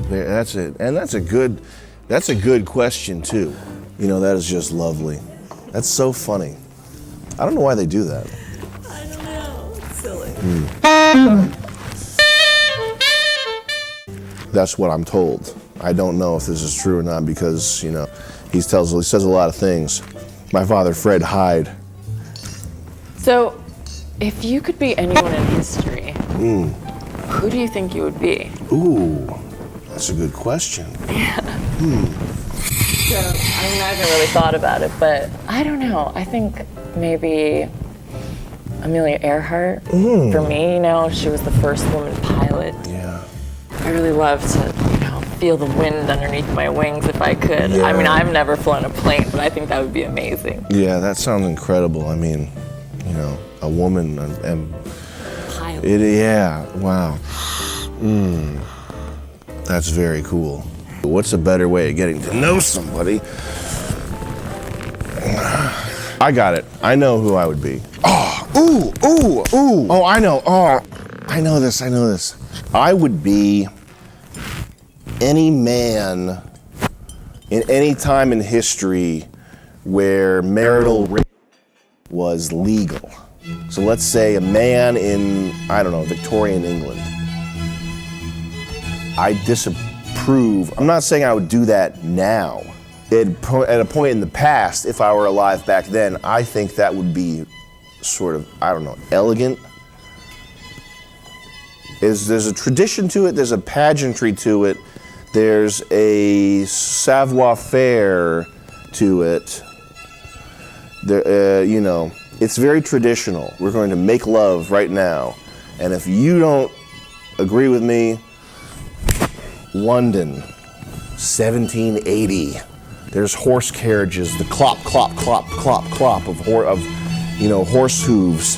That's it, and that's a good question too. You know, that is just lovely. That's so funny. I don't know why they do that. I don't know. It's silly. That's what I'm told. I don't know if this is true or not because, you know, he says a lot of things. My father, Fred Hyde. So, if you could be anyone in history, who do you think you would be? Ooh, that's a good question. Yeah. So, I mean, I haven't really thought about it, but I don't know. I think maybe Amelia Earhart. For me, you know, she was the first woman pilot. Yeah. I really love to, you know, feel the wind underneath my wings if I could. Yeah. I mean, I've never flown a plane, but I think that would be amazing. Yeah, that sounds incredible. I mean, you know, a woman and Pilot. yeah, wow. That's very cool. What's a better way of getting to know somebody? I got it. I know who I would be. Oh, ooh. Oh, I know. Oh, I know this. I would be any man in any time in history where marital rape was legal. So let's say a man in, I don't know, Victorian England. I disapprove. I'm not saying I would do that now. At a point in the past, if I were alive back then, I think that would be sort of, I don't know, elegant. There's a tradition to it, there's a pageantry to it, there's a savoir-faire to it. You know, it's very traditional. We're going to make love right now. And if you don't agree with me, London, 1780. There's horse carriages, the clop, clop, clop, clop, clop of you know, horse hooves,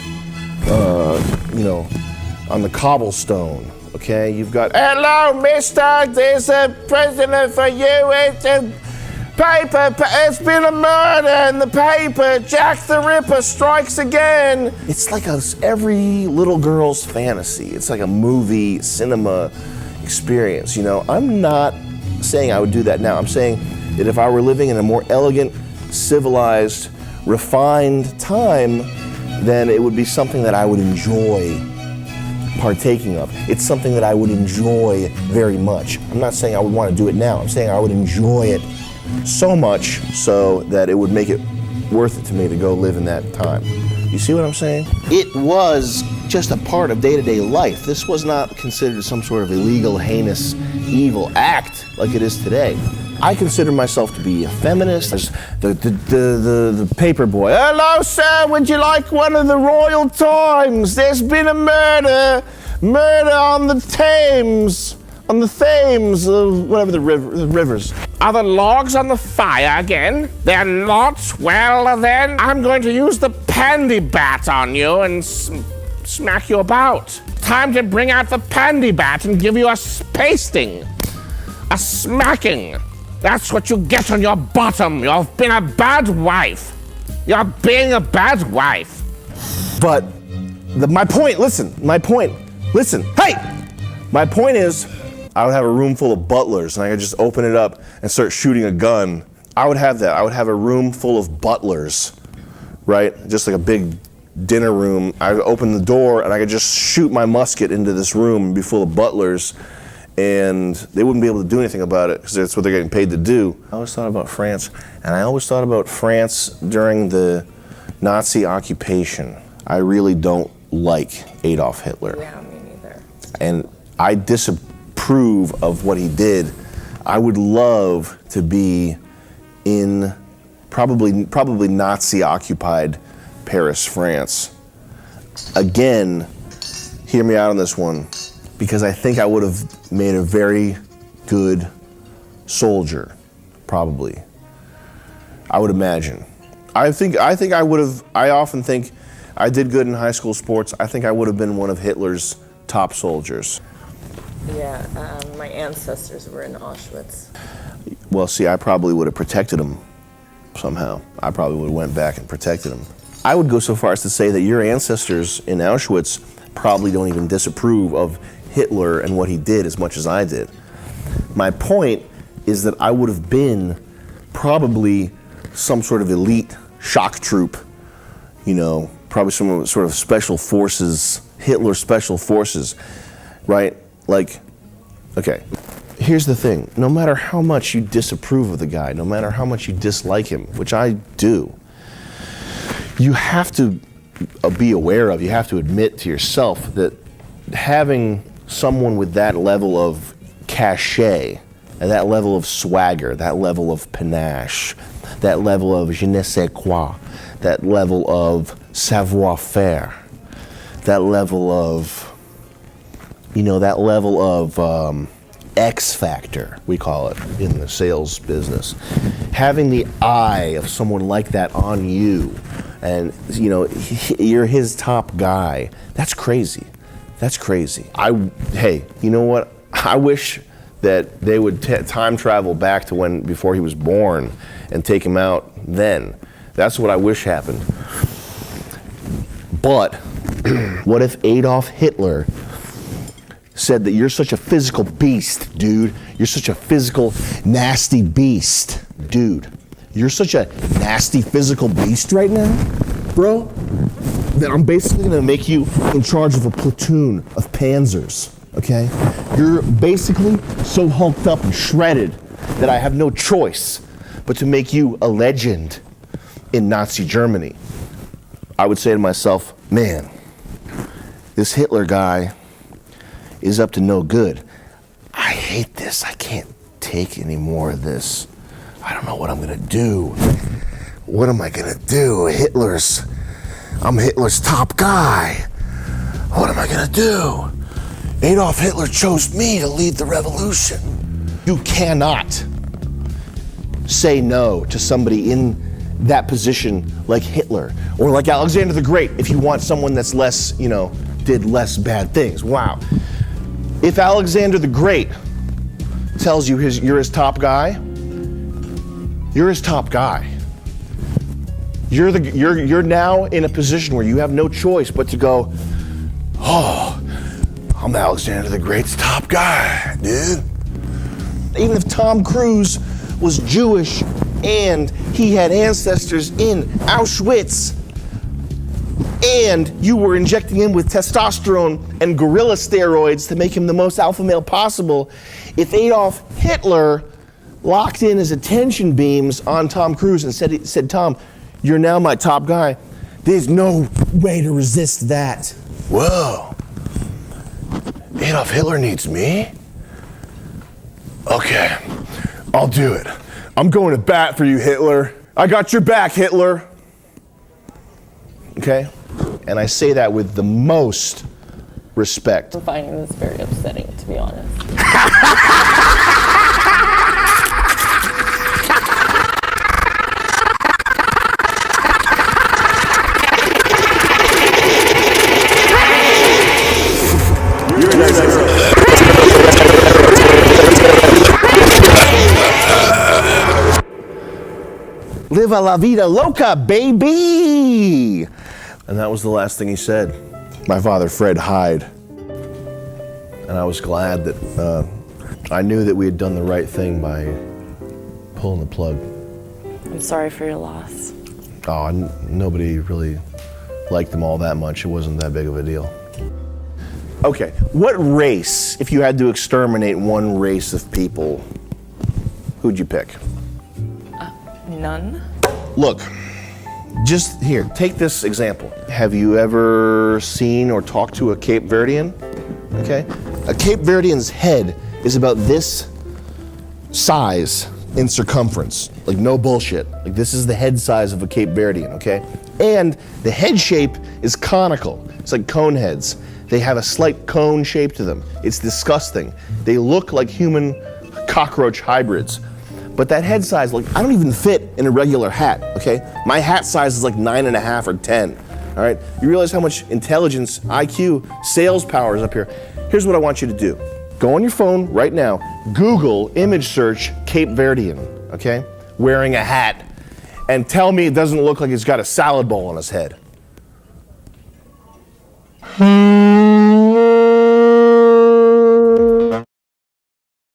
you know, on the cobblestone. Okay, you've got, hello, mister, there's a present for you. It's a paper, it's been a murder in the paper. Jack the Ripper strikes again. It's like every little girl's fantasy. It's like a movie, cinema experience, you know. I'm not saying I would do that now. I'm saying that if I were living in a more elegant, civilized, refined time, then it would be something that I would enjoy partaking of. It's something that I would enjoy very much. I'm not saying I would want to do it now. I'm saying I would enjoy it so much so that it would make it worth it to me to go live in that time. You see what I'm saying? It was just a part of day-to-day life. This was not considered some sort of illegal, heinous, evil act like it is today. I consider myself to be a feminist. The paper boy. Hello, sir, would you like one of the Royal Times? There's been a murder on the Thames, whatever the rivers. Are the logs on the fire again? They're not? Well, then, I'm going to use the pandy bat on you and smack you about. Time to bring out the pandy bat and give you a pasting. A smacking. That's what you get on your bottom. You've been a bad wife. You're being a bad wife. But my point is, I would have a room full of butlers and I could just open it up and start shooting a gun. I would have that. I would have a room full of butlers, right? Just like a big dinner room. I would open the door and I could just shoot my musket into this room and be full of butlers. And they wouldn't be able to do anything about it because that's what they're getting paid to do. I always thought about France, and I always thought about France during the Nazi occupation. I really don't like Adolf Hitler. Yeah, me neither. And I disapprove of what he did. I would love to be in probably Nazi-occupied Paris, France. Again, hear me out on this one. Because I think I would have made a very good soldier, probably. I would imagine. I think I would have. I often think I did good in high school sports. I think I would have been one of Hitler's top soldiers. Yeah, my ancestors were in Auschwitz. Well, see, I probably would have protected them somehow. I probably would have went back and protected them. I would go so far as to say that your ancestors in Auschwitz probably don't even disapprove of Hitler and what he did as much as I did. My point is that I would have been probably some sort of elite shock troop, probably some sort of special forces, Hitler special forces, right? Like, okay, here's the thing. No matter how much you disapprove of the guy, no matter how much you dislike him, which I do, you have to be aware of, you have to admit to yourself that having someone with that level of cachet, and that level of swagger, that level of panache, that level of je ne sais quoi, that level of savoir-faire, that level of, X factor, we call it in the sales business. Having the eye of someone like that on you, and you're his top guy, that's crazy. That's crazy. Hey, you know what? I wish that they would time travel back to before he was born and take him out then. That's what I wish happened. But what if Adolf Hitler said that you're such a physical beast, dude. You're such a physical, nasty beast, dude. You're such a nasty physical beast right now, bro, that I'm basically gonna make you in charge of a platoon of panzers, okay? You're basically so hulked up and shredded that I have no choice but to make you a legend in Nazi Germany. I would say to myself, man, this Hitler guy is up to no good. I hate this. I can't take any more of this. I don't know what I'm gonna do. What am I gonna do? I'm Hitler's top guy. What am I gonna do? Adolf Hitler chose me to lead the revolution. You cannot say no to somebody in that position like Hitler or like Alexander the Great if you want someone that's less, did less bad things. Wow. If Alexander the Great tells you you're his top guy, you're his top guy. You're now in a position where you have no choice but to go, oh, I'm Alexander the Great's top guy, dude. Even if Tom Cruise was Jewish and he had ancestors in Auschwitz, and you were injecting him with testosterone and gorilla steroids to make him the most alpha male possible, if Adolf Hitler locked in his attention beams on Tom Cruise and said, Tom, you're now my top guy, there's no way to resist that. Whoa, Adolf Hitler needs me? Okay, I'll do it. I'm going to bat for you, Hitler. I got your back, Hitler. Okay? And I say that with the most respect. I'm finding this very upsetting, to be honest. Live a la vida loca, baby! And that was the last thing he said. My father, Fred Hyde. And I was glad that I knew that we had done the right thing by pulling the plug. I'm sorry for your loss. Oh, nobody really liked them all that much. It wasn't that big of a deal. Okay, what race, if you had to exterminate one race of people, who'd you pick? None. Look, just here, take this example. Have you ever seen or talked to a Cape Verdean? Okay, a Cape Verdean's head is about this size in circumference. Like, no bullshit. Like, this is the head size of a Cape Verdean, okay? And the head shape is conical. It's like cone heads. They have a slight cone shape to them. It's disgusting. They look like human cockroach hybrids. But that head size, like, I don't even fit in a regular hat, okay? My hat size is like 9.5 or 10, all right? You realize how much intelligence, IQ, sales power is up here. Here's what I want you to do. Go on your phone right now, Google image search Cape Verdean, okay? Wearing a hat, and tell me it doesn't look like he's got a salad bowl on his head.